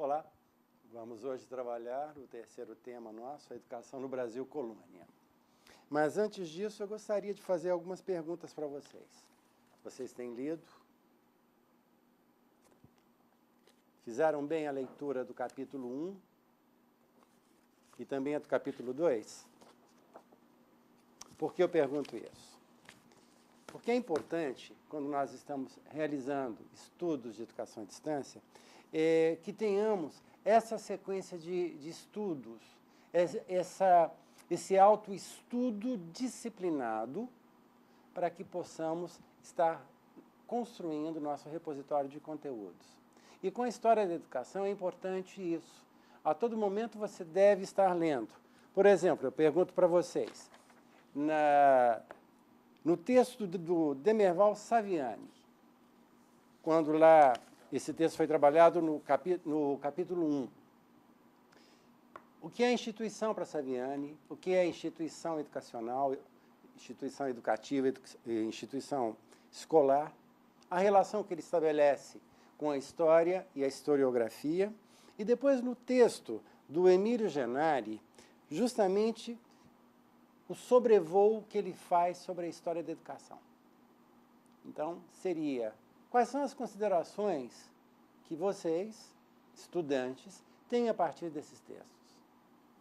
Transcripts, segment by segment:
Olá, vamos hoje trabalhar o terceiro tema nosso, a educação no Brasil colônia. Mas antes disso, eu gostaria de fazer algumas perguntas para vocês. Vocês têm lido? Fizeram bem a leitura do capítulo 1 e também a do capítulo 2? Por que eu pergunto isso? Porque é importante, quando nós estamos realizando estudos de educação à distância, que tenhamos essa sequência de estudos, esse autoestudo disciplinado, para que possamos estar construindo nosso repositório de conteúdos. E com a história da educação é importante isso. A todo momento você deve estar lendo. Por exemplo, eu pergunto para vocês, no texto do Demerval Saviani, quando lá esse texto foi trabalhado no capítulo 1, o que é instituição para Saviani, o que é instituição educacional, instituição educativa, instituição escolar, a relação que ele estabelece com a história e a historiografia, e depois no texto do Emílio Genari, justamente o sobrevoo que ele faz sobre a história da educação. Então, seria: quais são as considerações que vocês, estudantes, têm a partir desses textos?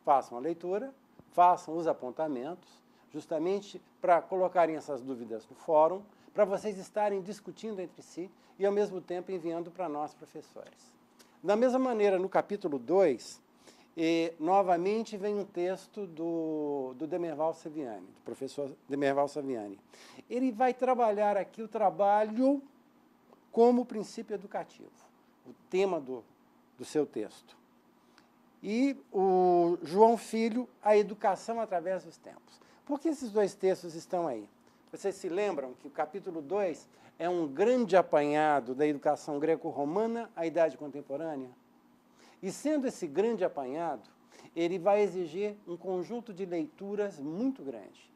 Façam a leitura, façam os apontamentos, justamente para colocarem essas dúvidas no fórum, para vocês estarem discutindo entre si e, ao mesmo tempo, enviando para nós, professores. Da mesma maneira, no capítulo 2, novamente vem um texto do Demerval Saviani, do professor Demerval Saviani. Ele vai trabalhar aqui o trabalho como princípio educativo, o tema do seu texto. E o João Filho, a educação através dos tempos. Por que esses dois textos estão aí? Vocês se lembram que o capítulo 2 é um grande apanhado da educação greco-romana à idade contemporânea? E sendo esse grande apanhado, ele vai exigir um conjunto de leituras muito grande.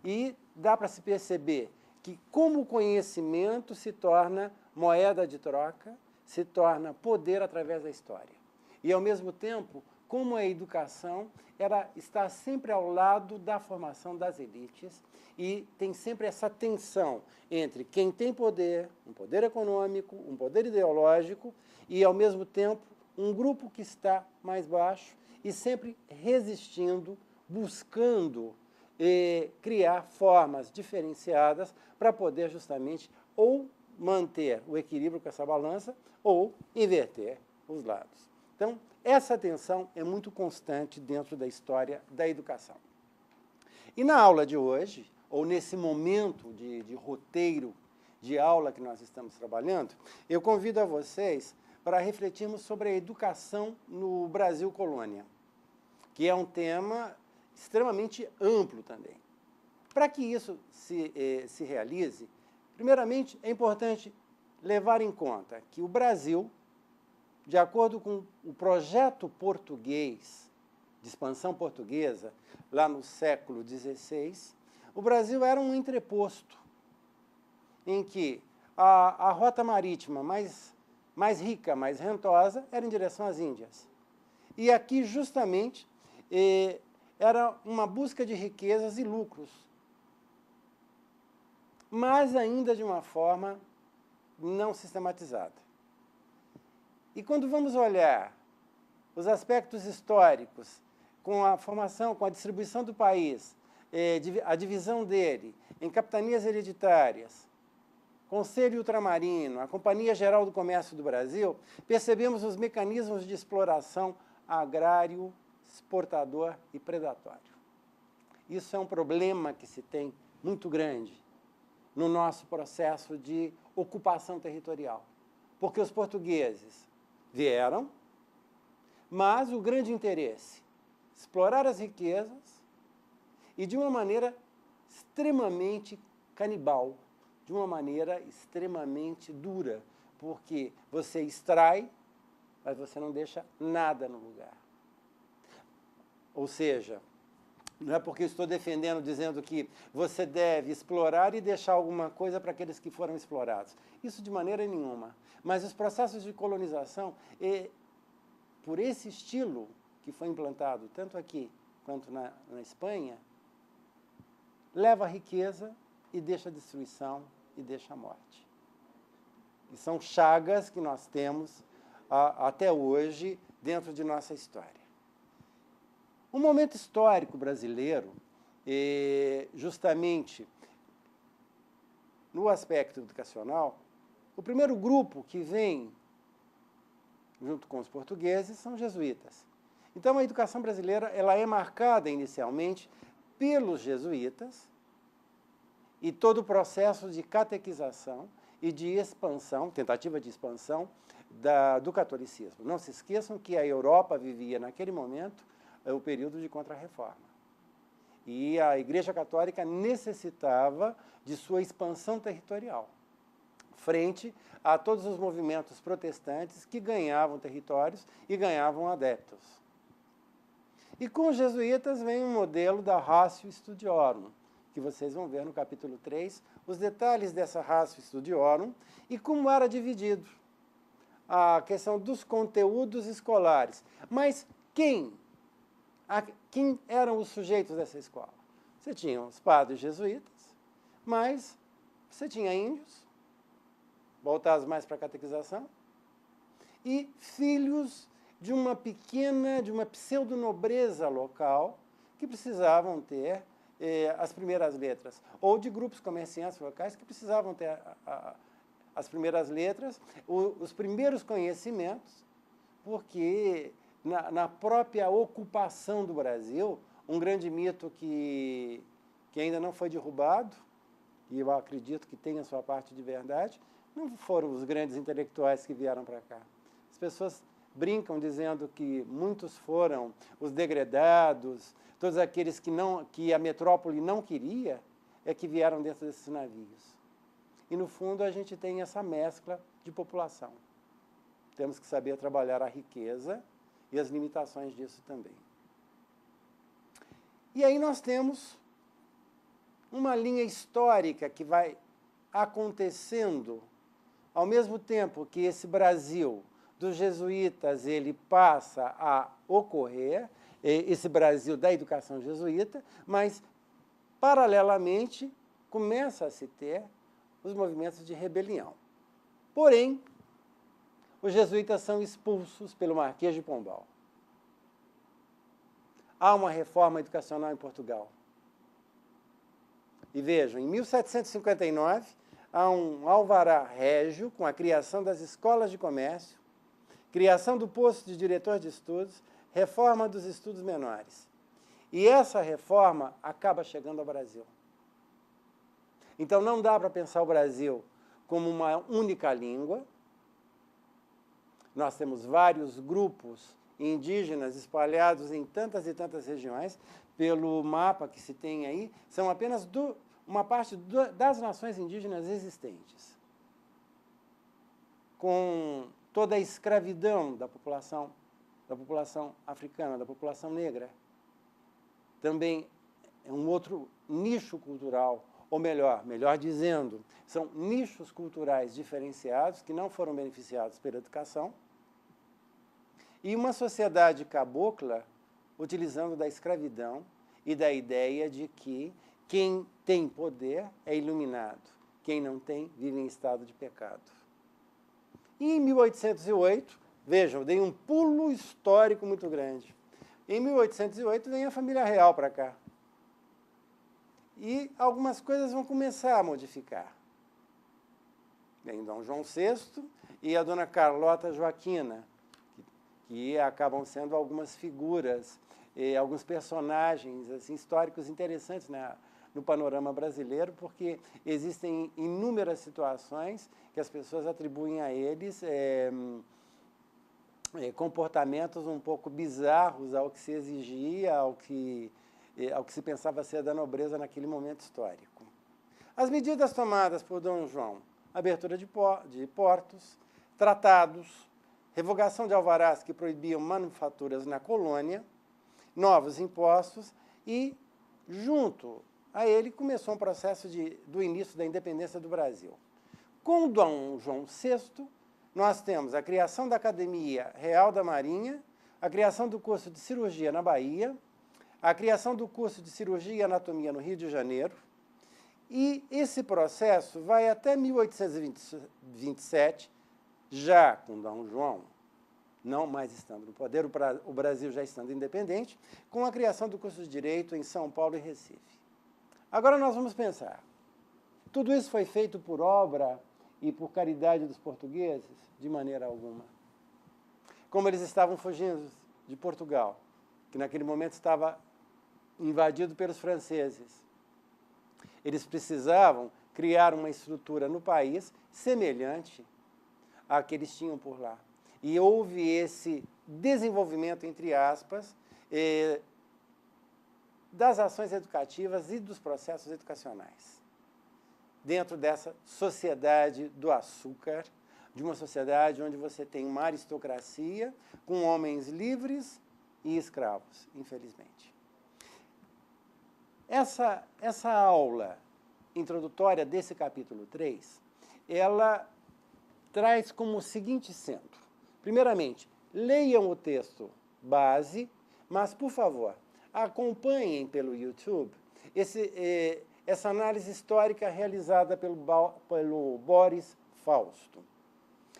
E dá para se perceber que como o conhecimento se torna moeda de troca, se torna poder através da história. E, ao mesmo tempo, como a educação ela está sempre ao lado da formação das elites e tem sempre essa tensão entre quem tem poder, um poder econômico, um poder ideológico e, ao mesmo tempo, um grupo que está mais baixo e sempre resistindo, buscando criar formas diferenciadas para poder justamente ou manter o equilíbrio com essa balança ou inverter os lados. Então, essa tensão é muito constante dentro da história da educação. E na aula de hoje, ou nesse momento de roteiro de aula que nós estamos trabalhando, eu convido a vocês para refletirmos sobre a educação no Brasil colônia, que é um tema extremamente amplo também. Para que isso se realize, primeiramente, é importante levar em conta que o Brasil, de acordo com o projeto português, de expansão portuguesa, lá no século XVI, o Brasil era um entreposto, em que a rota marítima mais rica, mais rentosa, era em direção às Índias. E aqui, justamente, era uma busca de riquezas e lucros, mas ainda de uma forma não sistematizada. E quando vamos olhar os aspectos históricos, com a formação, com a distribuição do país, a divisão dele em capitanias hereditárias, Conselho Ultramarino, a Companhia Geral do Comércio do Brasil, percebemos os mecanismos de exploração agrário, exportador e predatório. Isso é um problema que se tem muito grande no nosso processo de ocupação territorial, porque os portugueses vieram, mas o grande interesse, explorar as riquezas e de uma maneira extremamente canibal, de uma maneira extremamente dura, porque você extrai, mas você não deixa nada no lugar. Ou seja, não é porque estou defendendo, dizendo que você deve explorar e deixar alguma coisa para aqueles que foram explorados. Isso de maneira nenhuma. Mas os processos de colonização por esse estilo que foi implantado tanto aqui quanto na Espanha, leva a riqueza e deixa a destruição e deixa a morte. E são chagas que nós temos até hoje dentro de nossa história. O momento histórico brasileiro, justamente no aspecto educacional, o primeiro grupo que vem junto com os portugueses são os jesuítas. Então, a educação brasileira ela é marcada inicialmente pelos jesuítas e todo o processo de catequização e de expansão, tentativa de expansão do catolicismo. Não se esqueçam que a Europa vivia, naquele momento, o período de Contra-Reforma. E a Igreja Católica necessitava de sua expansão territorial, frente a todos os movimentos protestantes que ganhavam territórios e ganhavam adeptos. E com os jesuítas vem um modelo da Ratio Studiorum, que vocês vão ver no capítulo 3, os detalhes dessa Ratio Studiorum e como era dividido a questão dos conteúdos escolares. Mas quem eram os sujeitos dessa escola? Você tinha os padres jesuítas, mas você tinha índios, voltados mais para a catequização, e filhos de uma pseudo-nobreza local que precisavam ter as primeiras letras, ou de grupos comerciantes locais que precisavam ter as primeiras letras, os primeiros conhecimentos, porque na própria ocupação do Brasil, um grande mito que ainda não foi derrubado, e eu acredito que tem a sua parte de verdade, não foram os grandes intelectuais que vieram para cá. As pessoas brincam dizendo que muitos foram os degredados, todos aqueles que a metrópole não queria, é que vieram dentro desses navios. E, no fundo, a gente tem essa mescla de população. Temos que saber trabalhar a riqueza e as limitações disso também. E aí nós temos uma linha histórica que vai acontecendo ao mesmo tempo que esse Brasil dos jesuítas ele passa a ocorrer, esse Brasil da educação jesuíta, mas, paralelamente, começa a se ter os movimentos de rebelião. Porém, os jesuítas são expulsos pelo Marquês de Pombal. Há uma reforma educacional em Portugal. E vejam, em 1759, há um alvará régio com a criação das escolas de comércio, criação do posto de diretor de estudos, reforma dos estudos menores. E essa reforma acaba chegando ao Brasil. Então, não dá para pensar o Brasil como uma única língua. Nós temos vários grupos indígenas espalhados em tantas e tantas regiões. Pelo mapa que se tem aí, são apenas uma parte das nações indígenas existentes. Com toda a escravidão da população africana, da população negra. Também é um outro nicho cultural, ou melhor dizendo, são nichos culturais diferenciados que não foram beneficiados pela educação, e uma sociedade cabocla utilizando da escravidão e da ideia de que quem tem poder é iluminado, quem não tem vive em estado de pecado. E em 1808, vejam, dei um pulo histórico muito grande. Em 1808 vem a família real para cá. E algumas coisas vão começar a modificar. Vem Dom João VI e a dona Carlota Joaquina, que acabam sendo algumas figuras, alguns personagens assim, históricos interessantes no panorama brasileiro, porque existem inúmeras situações que as pessoas atribuem a eles comportamentos um pouco bizarros ao que se exigia, ao que se pensava ser da nobreza naquele momento histórico. As medidas tomadas por Dom João, abertura de portos, tratados, revogação de alvarás que proibiam manufaturas na colônia, novos impostos e, junto a ele, começou um processo do início da independência do Brasil. Com Dom João VI, nós temos a criação da Academia Real da Marinha, a criação do curso de cirurgia na Bahia, a criação do curso de cirurgia e anatomia no Rio de Janeiro, e esse processo vai até 1827, já com Dom João, não mais estando no poder, o Brasil já estando independente, com a criação do curso de Direito em São Paulo e Recife. Agora nós vamos pensar, tudo isso foi feito por obra e por caridade dos portugueses? De maneira alguma. Como eles estavam fugindo de Portugal, que naquele momento estava invadido pelos franceses, eles precisavam criar uma estrutura no país semelhante à que eles tinham por lá. E houve esse desenvolvimento, entre aspas, das ações educativas e dos processos educacionais. Dentro dessa sociedade do açúcar, de uma sociedade onde você tem uma aristocracia com homens livres e escravos, infelizmente. Essa aula introdutória desse capítulo 3, ela traz como o seguinte centro. Primeiramente, leiam o texto base, mas, por favor, acompanhem pelo YouTube essa análise histórica realizada pelo Boris Fausto.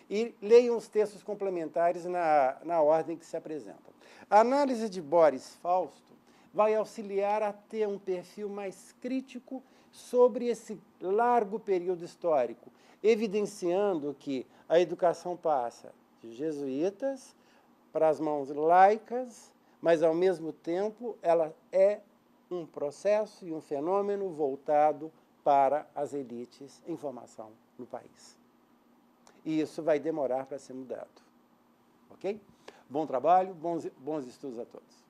E leiam os textos complementares na ordem que se apresentam. A análise de Boris Fausto vai auxiliar a ter um perfil mais crítico sobre esse largo período histórico, evidenciando que a educação passa de jesuítas para as mãos laicas, mas, ao mesmo tempo, ela é um processo e um fenômeno voltado para as elites em formação no país. E isso vai demorar para ser mudado. Ok? Bom trabalho, bons estudos a todos.